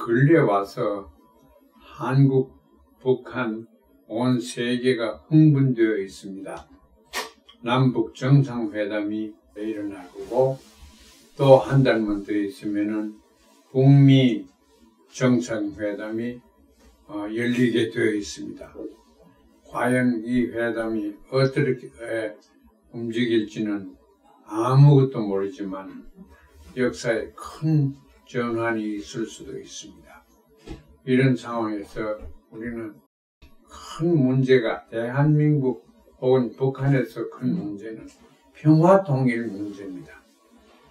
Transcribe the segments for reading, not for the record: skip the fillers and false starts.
근래 와서 한국, 북한, 온 세계가 흥분되어 있습니다. 남북 정상회담이 일어날 거고, 또 한 달만 더 있으면은 북미 정상회담이 열리게 되어 있습니다. 과연 이 회담이 어떻게 움직일지는 아무것도 모르지만 역사에 큰 전환이 있을 수도 있습니다. 이런 상황에서 우리는 큰 문제가, 대한민국 혹은 북한에서 큰 문제는 평화통일 문제입니다.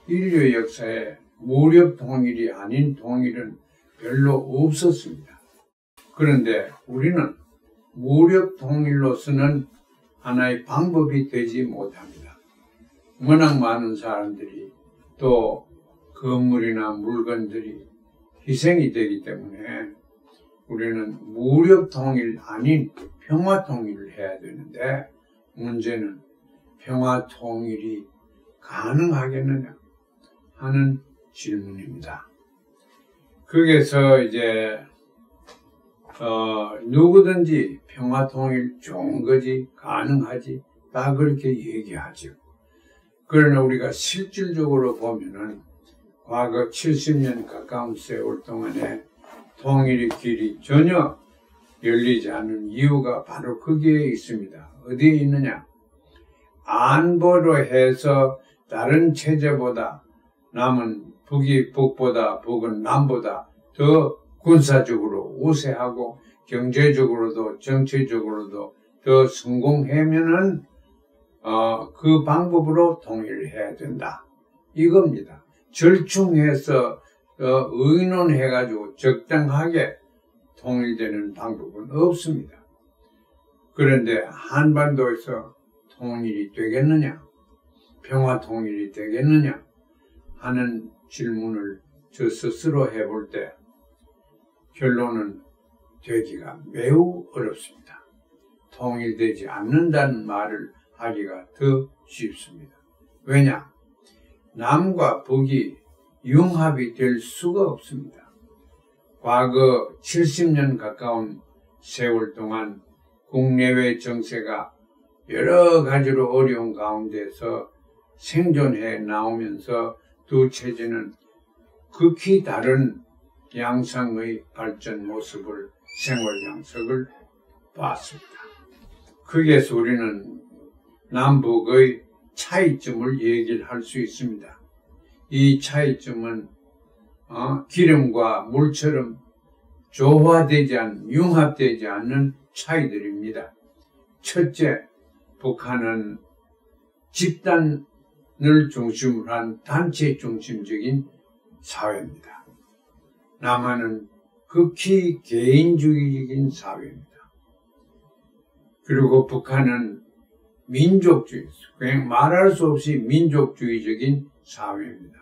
인류 역사에 무력 통일이 아닌 통일은 별로 없었습니다. 그런데 우리는 무력 통일로서는 하나의 방법이 되지 못합니다. 워낙 많은 사람들이 또 건물이나 물건들이 희생이 되기 때문에 우리는 무력 통일 아닌 평화 통일을 해야 되는데, 문제는 평화 통일이 가능하겠느냐 하는 질문입니다. 거기에서 이제 누구든지 평화 통일 좋은 거지, 가능하지, 다 그렇게 얘기하죠. 그러나 우리가 실질적으로 보면은 과거 70년 가까운 세월 동안에 통일의 길이 전혀 열리지 않은 이유가 바로 거기에 있습니다. 어디에 있느냐? 안보로 해서 다른 체제보다 남은 북이 북보다, 북은 남보다 더 군사적으로 우세하고 경제적으로도 정치적으로도 더 성공하면은 그 방법으로 통일을 해야 된다. 이겁니다. 절충해서 의논해가지고 적당하게 통일되는 방법은 없습니다. 그런데 한반도에서 통일이 되겠느냐, 평화 통일이 되겠느냐 하는 질문을 저 스스로 해볼 때 결론은 되기가 매우 어렵습니다. 통일되지 않는다는 말을 하기가 더 쉽습니다. 왜냐? 남과 북이 융합이 될 수가 없습니다. 과거 70년 가까운 세월 동안 국내외 정세가 여러 가지로 어려운 가운데서 생존해 나오면서 두 체제는 극히 다른 양상의 발전 모습을, 생활 양석을 봤습니다. 거기에서 우리는 남북의 차이점을 얘기를 할 수 있습니다. 이 차이점은 기름과 물처럼 조화되지 않는, 융합되지 않는 차이들입니다. 첫째, 북한은 집단을 중심으로 한 단체 중심적인 사회입니다. 남한은 극히 개인주의적인 사회입니다. 그리고 북한은 민족주의, 그냥 말할 수 없이 민족주의적인 사회입니다.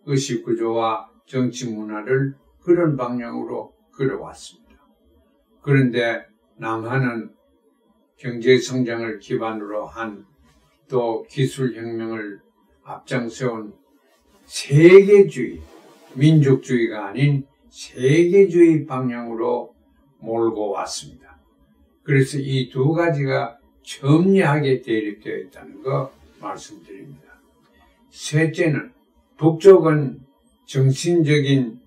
의식구조와 정치 문화를 그런 방향으로 끌어왔습니다. 그런데 남한은 경제성장을 기반으로 한, 또 기술혁명을 앞장세운 세계주의, 민족주의가 아닌 세계주의 방향으로 몰고 왔습니다. 그래서 이 두 가지가 첨예하게 대립되어 있다는 거 말씀드립니다. 셋째는 북쪽은 정신적인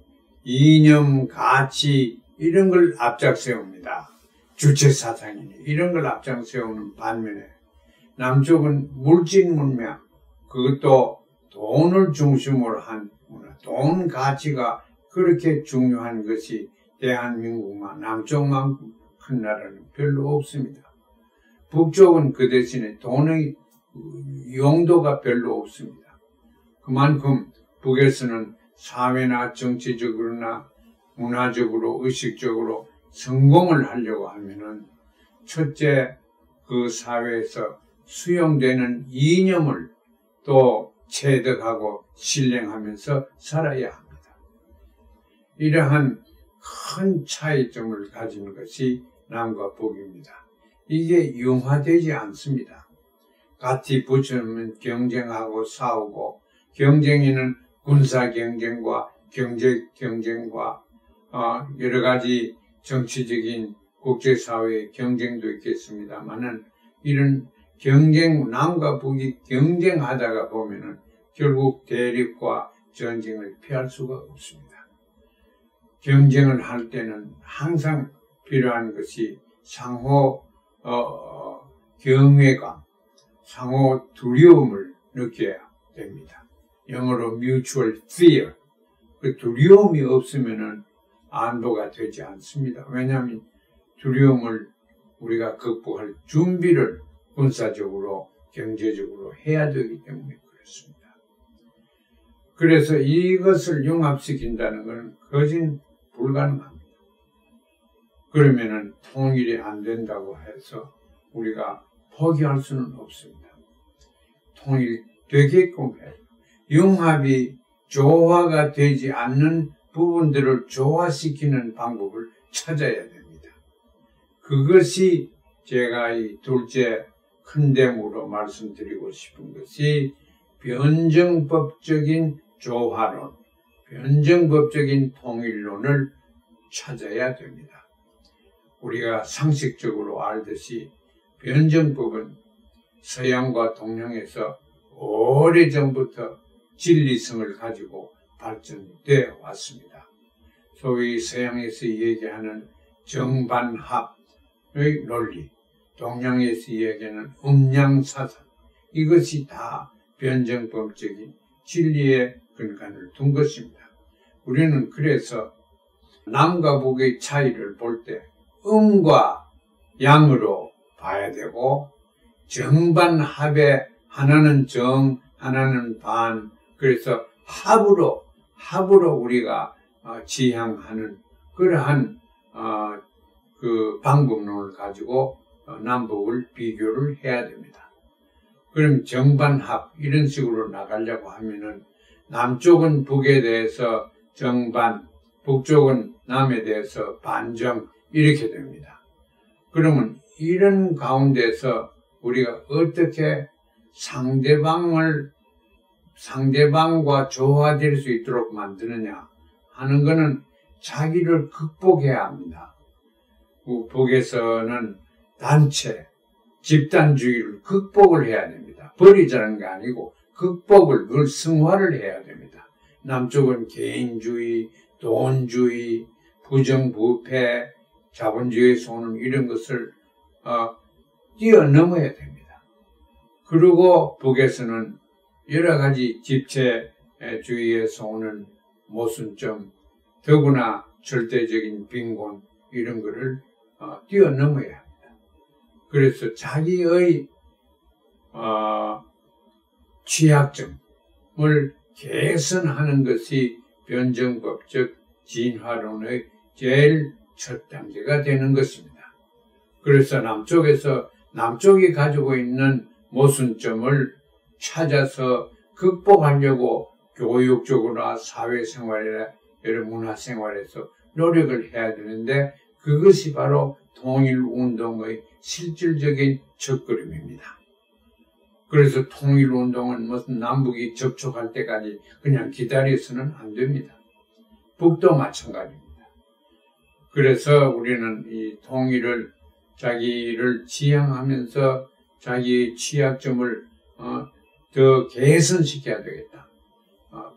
이념, 가치 이런 걸 앞장세웁니다. 주체사상이니 이런 걸 앞장세우는 반면에 남쪽은 물질 문명, 그것도 돈을 중심으로 한 문화, 돈 가치가 그렇게 중요한 것이 대한민국만, 남쪽만큼 큰 나라는 별로 없습니다. 북쪽은 그 대신에 돈의 용도가 별로 없습니다. 그만큼 북에서는 사회나 정치적으로나 문화적으로, 의식적으로 성공을 하려고 하면은 첫째, 그 사회에서 수용되는 이념을 또 체득하고 실행하면서 살아야 합니다. 이러한 큰 차이점을 가진 것이 남과 북입니다. 이게 융화되지 않습니다. 같이 붙여놓으면 경쟁하고 싸우고, 경쟁에는 군사 경쟁과 경제 경쟁과 여러 가지 정치적인 국제사회의 경쟁도 있겠습니다만은 이런 경쟁, 남과 북이 경쟁하다가 보면은 결국 대립과 전쟁을 피할 수가 없습니다. 경쟁을 할 때는 항상 필요한 것이 상호 경외감, 상호 두려움을 느껴야 됩니다. 영어로 mutual fear. 그 두려움이 없으면은 안도가 되지 않습니다. 왜냐하면 두려움을 우리가 극복할 준비를 군사적으로, 경제적으로 해야 되기 때문에 그렇습니다. 그래서 이것을 융합시킨다는 것은 거진 불가능합니다. 그러면은 통일이 안 된다고 해서 우리가 포기할 수는 없습니다. 통일되게끔 해요. 융합이 조화가 되지 않는 부분들을 조화시키는 방법을 찾아야 됩니다. 그것이 제가 이 둘째 큰 댐으로 말씀드리고 싶은 것이 변증법적인 조화론, 변증법적인 통일론을 찾아야 됩니다. 우리가 상식적으로 알듯이 변증법은 서양과 동양에서 오래전부터 진리성을 가지고 발전되어 왔습니다. 소위 서양에서 얘기하는 정반합의 논리, 동양에서 얘기하는 음양사상, 이것이 다 변증법적인 진리의 근간을 둔 것입니다. 우리는 그래서 남과 북의 차이를 볼 때 음과 양으로 봐야 되고, 정반합에 하나는 정, 하나는 반, 그래서 합으로 우리가 지향하는 그러한 그 방법론을 가지고 남북을 비교를 해야 됩니다. 그럼 정반합 이런 식으로 나가려고 하면은 남쪽은 북에 대해서 정반, 북쪽은 남에 대해서 반정 이렇게 됩니다. 그러면 이런 가운데서 우리가 어떻게 상대방과 조화될 수 있도록 만드느냐 하는 것은 자기를 극복해야 합니다. 북에서는 단체, 집단주의를 극복을 해야 됩니다. 버리자는 게 아니고 극복을, 그걸 승화를 해야 됩니다. 남쪽은 개인주의, 돈주의, 부정부패, 자본주의에서 오는 이런 것을 뛰어넘어야 됩니다. 그리고 북에서는 여러 가지 집체주의에서 오는 모순점, 더구나 절대적인 빈곤 이런 거를 뛰어넘어야 합니다. 그래서 자기의 취약점을 개선하는 것이 변증법적 진화론의 제일 첫 단계가 되는 것입니다. 그래서 남쪽이 가지고 있는 모순점을 찾아서 극복하려고 교육적으로나 사회생활이나 여러 문화생활에서 노력을 해야 되는데 그것이 바로 통일운동의 실질적인 첫걸음입니다. 그래서 통일운동은 무슨 남북이 접촉할 때까지 그냥 기다려서는 안 됩니다. 북도 마찬가지입니다. 그래서 우리는 이 통일을 자기를 지향하면서 자기의 취약점을 더 개선시켜야 되겠다.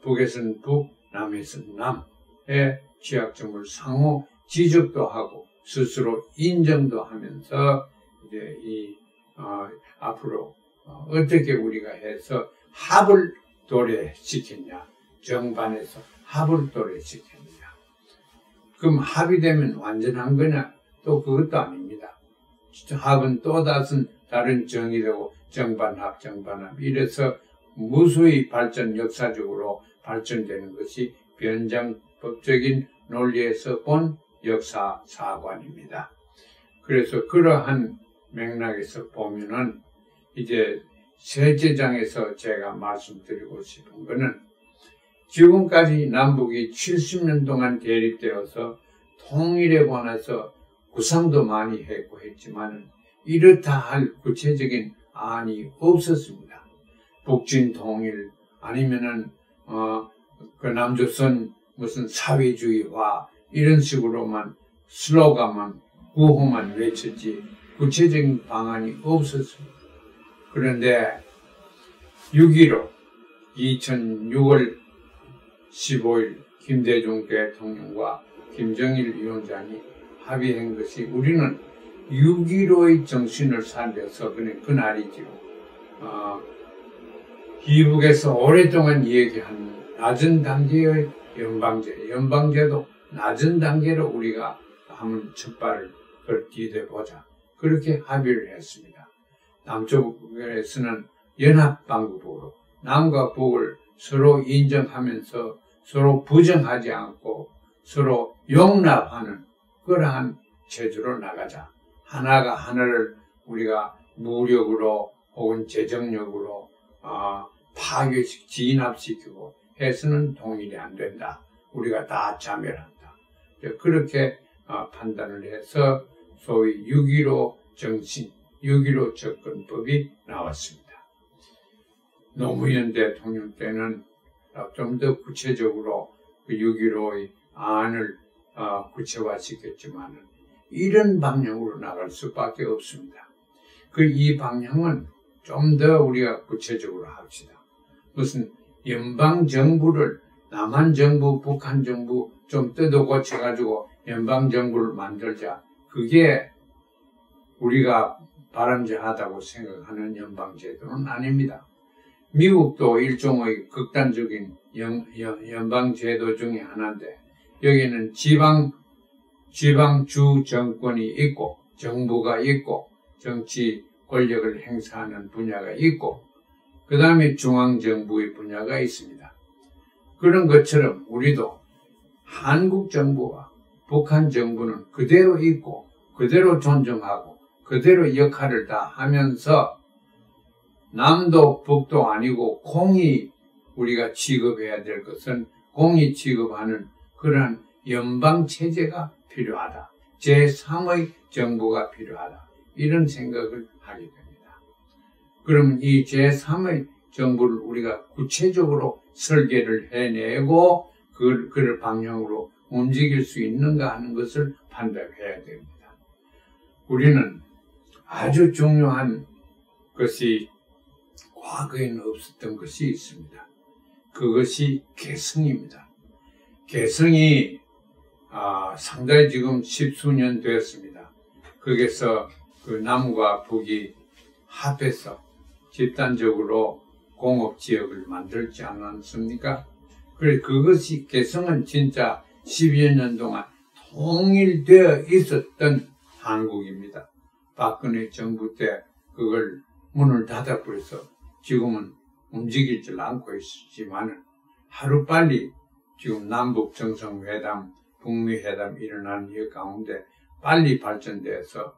북에서는 북, 남에서는 남의 취약점을 상호 지적도 하고 스스로 인정도 하면서 이제 앞으로 어떻게 우리가 해서 합을 도래시켰냐, 정반에서 합을 도래시켰냐. 그럼 합이 되면 완전한 거냐? 또 그것도 아닙니다. 합은 또 다른 정이 되고 정반합 이래서 무수히 역사적으로 발전되는 것이 변증법적인 논리에서 본 역사 사관입니다. 그래서 그러한 맥락에서 보면은 이제 셋째 장에서 제가 말씀드리고 싶은 거는 지금까지 남북이 70년 동안 대립되어서 통일에 관해서 구상도 많이 했고 했지만 이렇다 할 구체적인 안이 없었습니다. 북진 통일 아니면은 그 남조선 무슨 사회주의화 이런 식으로만 슬로건만 구호만 외쳤지 구체적인 방안이 없었습니다. 그런데 6.15 2006월 15일 김대중 대통령과 김정일 위원장이 합의한 것이 우리는 6.15의 정신을 살려서 그날이지요. 이북에서 오랫동안 얘기한 낮은 단계의 연방제도 낮은 단계로 우리가 한번 첫 발을 디뎌보자. 그렇게 합의를 했습니다. 남쪽에서는 연합방법으로 남과 북을 서로 인정하면서 서로 부정하지 않고 서로 용납하는 그러한 체제로 나가자. 하나가 하나를 우리가 무력으로 혹은 재정력으로 진압시키고 해서는 통일이 안 된다. 우리가 다 자멸한다. 그렇게 판단을 해서 소위 6.15 정신, 6.15 접근법이 나왔습니다. 노무현 대통령 때는 좀 더 구체적으로 6.15의 안을 구체화시켰지만 이런 방향으로 나갈 수밖에 없습니다. 이 방향은 좀 더 우리가 구체적으로 합시다. 무슨 연방정부를 남한정부, 북한정부 좀 뜯어 고쳐가지고 연방정부를 만들자. 그게 우리가 바람직하다고 생각하는 연방제도는 아닙니다. 미국도 일종의 극단적인 연방제도 중에 하나인데 여기는 지방주 정권이 있고 정부가 있고 정치 권력을 행사하는 분야가 있고 그 다음에 중앙정부의 분야가 있습니다. 그런 것처럼 우리도 한국 정부와 북한 정부는 그대로 있고 그대로 존중하고 그대로 역할을 다 하면서 남도 북도 아니고 공이 우리가 취급해야 될 것은 공이 취급하는 그런 연방체제가 필요하다. 제3의 정부가 필요하다. 이런 생각을 하게 됩니다. 그러면 이 제3의 정부를 우리가 구체적으로 설계를 해내고 그를 방향으로 움직일 수 있는가 하는 것을 판단해야 됩니다. 우리는 아주 중요한 것이 과거에는 없었던 것이 있습니다. 그것이 개성입니다. 개성이 상당히 지금 10수년 되었습니다. 거기서 그 남과 북이 합해서 집단적으로 공업지역을 만들지 않았습니까? 그래서 그것이 개성은 진짜 12여 년 동안 통일되어 있었던 한국입니다. 박근혜 정부 때 그걸 문을 닫아버려서 지금은 움직이질 않고 있지만 하루빨리 지금 남북 정상회담, 북미 회담 일어나는 이 가운데 빨리 발전돼서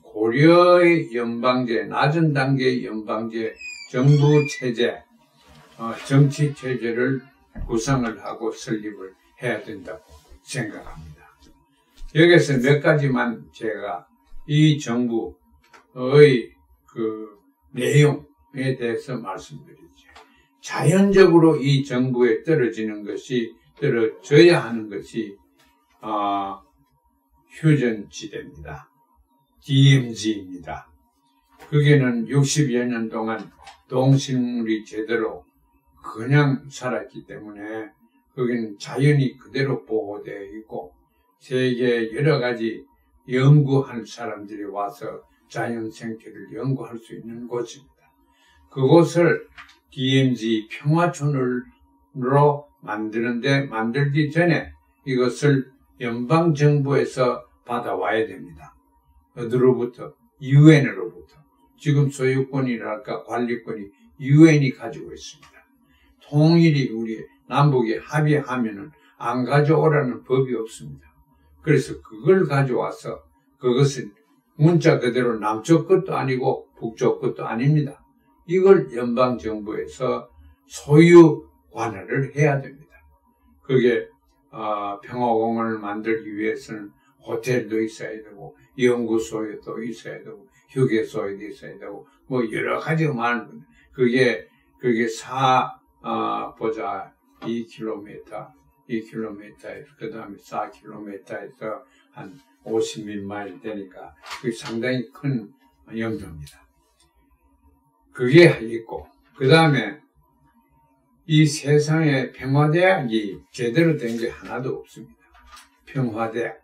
고려의 연방제, 낮은 단계의 연방제 정부 체제, 정치 체제를 구성을 하고 설립을 해야 된다고 생각합니다. 여기서 몇 가지만 제가 이 정부의 그 내용에 대해서 말씀드리죠. 자연적으로 이 정부에 떨어져야 하는 것이 휴전지대입니다. DMZ입니다. 거기는 60여 년 동안 동식물이 제대로 그냥 살았기 때문에 거기는 자연이 그대로 보호되어 있고 세계 여러 가지 연구할 사람들이 와서 자연 생태를 연구할 수 있는 곳입니다. 그곳을 DMZ 평화촌으로 만들기 전에 이것을 연방정부에서 받아와야 됩니다. 어디로부터? 유엔으로부터. 지금 소유권이랄까 관리권이 유엔이 가지고 있습니다. 통일이 우리 남북이 합의하면은 안 가져오라는 법이 없습니다. 그래서 그걸 가져와서 그것은 문자 그대로 남쪽 것도 아니고 북쪽 것도 아닙니다. 이걸 연방정부에서 소유 관할을 해야 됩니다. 그게 평화공원을 만들기 위해서는 호텔도 있어야 되고 연구소에도 있어야 되고 휴게소에도 있어야 되고 뭐 여러 가지 많은 그게 2km 2km에서 그 다음에 4km에서 한 50몇 마일 되니까 그게 상당히 큰 영도입니다. 그게 있고 그 다음에 이 세상에 평화대학이 제대로 된 게 하나도 없습니다. 평화대학,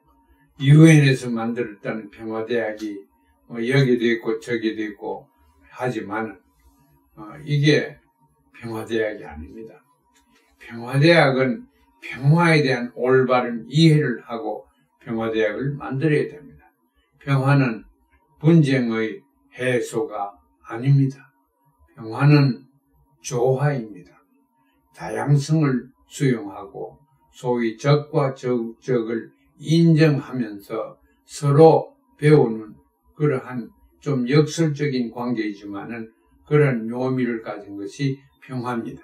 유엔에서 만들었다는 평화대학이 여기도 있고 저기도 있고 하지만 이게 평화대학이 아닙니다. 평화대학은 평화에 대한 올바른 이해를 하고 평화대학을 만들어야 됩니다. 평화는 분쟁의 해소가 아닙니다. 평화는 조화입니다. 다양성을 수용하고 소위 적과 적을 인정하면서 서로 배우는 그러한 좀 역설적인 관계이지만은 그런 묘미를 가진 것이 평화입니다.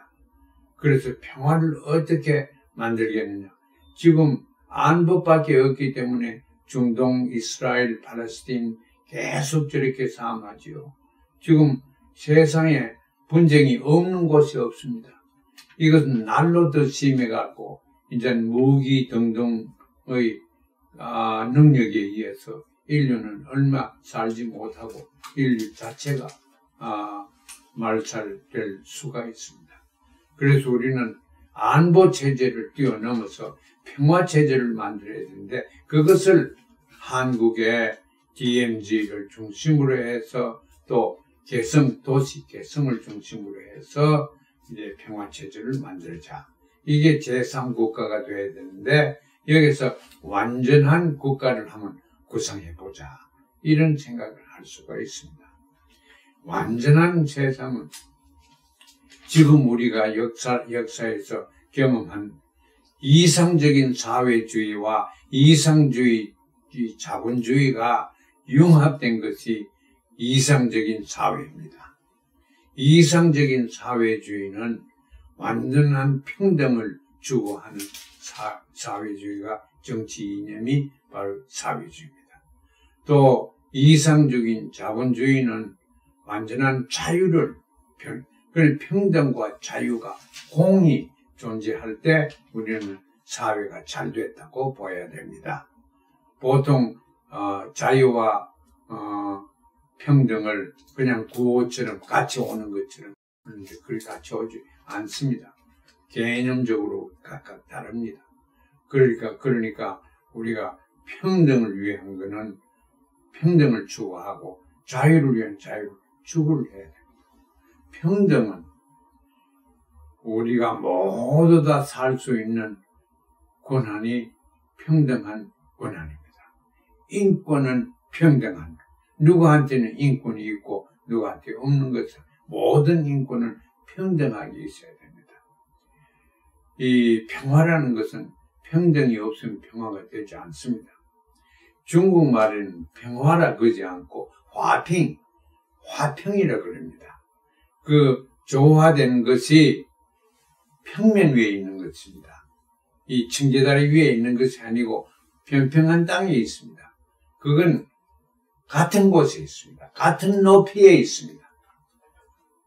그래서 평화를 어떻게 만들겠느냐. 지금 안보밖에 없기 때문에 중동, 이스라엘, 팔레스타인 계속 저렇게 싸움하지요. 지금 세상에 분쟁이 없는 곳이 없습니다. 이것은 날로 더 심해갖고 이제 무기 등등의 능력에 의해서 인류는 얼마 살지 못하고 인류 자체가 말살될 수가 있습니다. 그래서 우리는 안보 체제를 뛰어넘어서 평화 체제를 만들어야 되는데 그것을 한국의 DMZ를 중심으로 해서 또 도시 개성을 중심으로 해서 이제 평화 체제를 만들자. 이게 제3국가가 돼야 되는데 여기서 완전한 국가를 한번 구성해보자. 이런 생각을 할 수가 있습니다. 완전한 세상은 지금 우리가 역사에서 경험한 이상적인 사회주의와 이상주의, 자본주의가 융합된 것이 이상적인 사회입니다. 이상적인 사회주의는 완전한 평등을 추구하는 사회주의가 정치 이념이 바로 사회주의입니다. 또 이상적인 자본주의는 완전한 자유를 그런 평등과 자유가 공히 존재할 때 우리는 사회가 잘 됐다고 보아야 됩니다. 보통 자유와 평등을 그냥 구호처럼 같이 오는 것처럼 그런데 그렇게 같이 오지 않습니다. 개념적으로 각각 다릅니다. 그러니까 우리가 평등을 위한 것은 평등을 추구하고 자유를 위한 자유를 추구를 해야 됩니다. 평등은 우리가 모두 다 살 수 있는 권한이 평등한 권한입니다. 인권은 평등한 것. 누구한테는 인권이 있고 누구한테 없는 것은 모든 인권은 평등하게 있어야 됩니다. 이 평화라는 것은 평등이 없으면 평화가 되지 않습니다. 중국말에는 평화라 그러지 않고 화평이라 그럽니다. 그 조화된 것이 평면 위에 있는 것입니다. 이 층계다리 위에 있는 것이 아니고 평평한 땅에 있습니다. 그건 같은 곳에 있습니다. 같은 높이에 있습니다.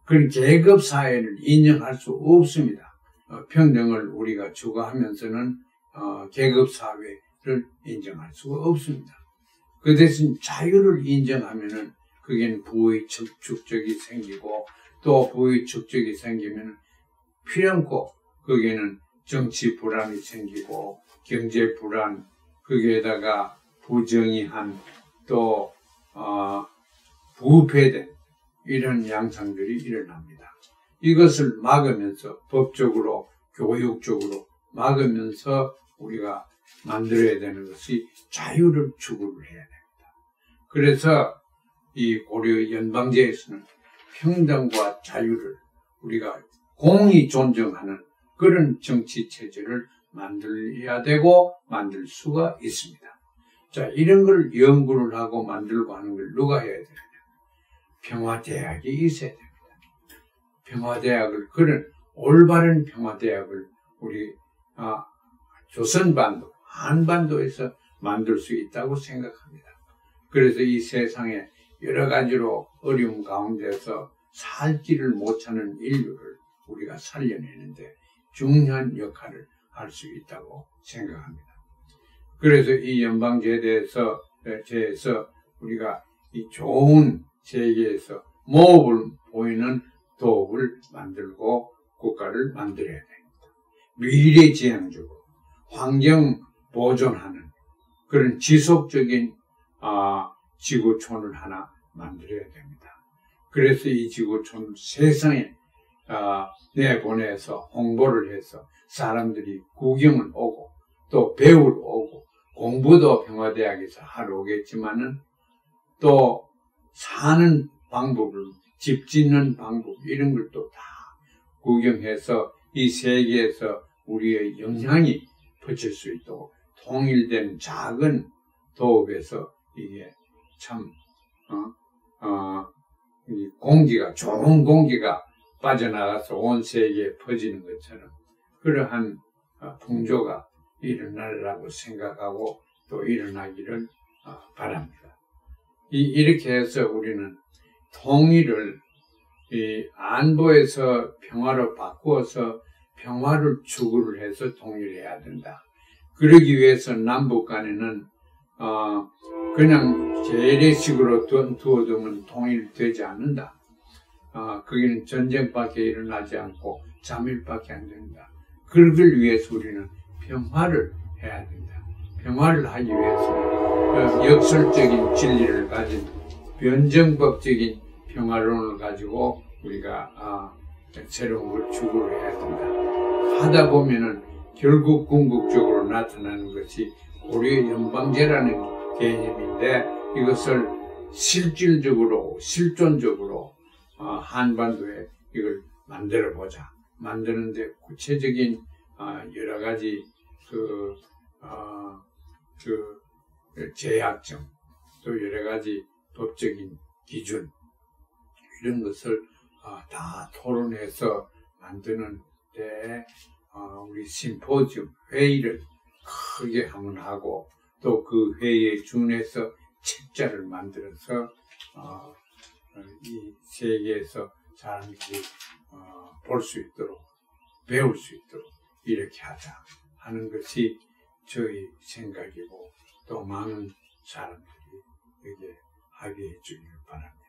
그런 계급 사회를 인정할 수 없습니다. 평등을 우리가 추구하면서는 계급 사회를 인정할 수가 없습니다. 그 대신 자유를 인정하면은 그게 부의 축적이 생기고 또 부의 축적이 생기면 필연코 거기에는 정치 불안이 생기고 경제 불안, 거기에다가 부정의한 또 부패된 이런 양상들이 일어납니다. 이것을 막으면서 법적으로 교육적으로 막으면서 우리가 만들어야 되는 것이 자유를 추구를 해야 됩니다. 그래서 이 고려 연방제에서는 평등과 자유를 우리가 공히 존중하는 그런 정치 체제를 만들어야 되고 만들 수가 있습니다. 자, 이런 걸 연구를 하고 만들고 하는 걸 누가 해야 되느냐? 평화대학이 있어야 됩니다. 평화대학을, 그런 올바른 평화대학을 우리 조선반도, 한반도에서 만들 수 있다고 생각합니다. 그래서 이 세상에 여러 가지로 어려움 가운데서 살 길을 못 찾는 인류를 우리가 살려내는데 중요한 역할을 할 수 있다고 생각합니다. 그래서 이 연방제에서 우리가 이 좋은 세계에서 모험을 보이는 도읍을 만들고 국가를 만들어야 됩니다. 미래지향적으로 환경 보존하는 그런 지속적인 지구촌을 하나 만들어야 됩니다. 그래서 이 지구촌을 세상에 내보내서 홍보를 해서 사람들이 구경을 오고 또 배우러 오고 공부도 평화대학에서 하러 오겠지만은 또 사는 방법을 집 짓는 방법 이런 걸 또 다 구경해서 이 세계에서 우리의 영향이 퍼질 수 있도록 통일된 작은 도읍에서 이게 참 이 공기가 좋은 공기가 빠져나가서 온 세계에 퍼지는 것처럼 그러한 풍조가 일어나리라고 생각하고 또 일어나기를 바랍니다. 이렇게 해서 우리는 통일을 이 안보에서 평화로 바꾸어서 평화를 추구를 해서 통일해야 된다. 그러기 위해서 남북 간에는 그냥 재래식으로 두어두면 통일되지 않는다. 거기는 전쟁밖에 일어나지 않고 잠일밖에 안 된다. 그걸 위해서 우리는 평화를 해야 된다. 평화를 하기 위해서는 역설적인 진리를 가진 변정법적인 평화론을 가지고 우리가 새로운 걸 추구를 해야 된다. 하다 보면은 결국 궁극적으로 나타나는 것이 고려 연방제라는 개념인데 이것을 실질적으로 실존적으로 한반도에 이걸 만들어 보자. 만드는데 구체적인 여러 가지 제약점 또 여러 가지 법적인 기준 이런 것을 다 토론해서 만드는 데 우리 심포지움 회의를 크게 한번 하고 또 그 회의에 준해서 책자를 만들어서 이 세계에서 사람들이 볼 수 있도록 배울 수 있도록 이렇게 하자 하는 것이 저희 생각이고 또 많은 사람들이 여기에 합의해 주기를 바랍니다.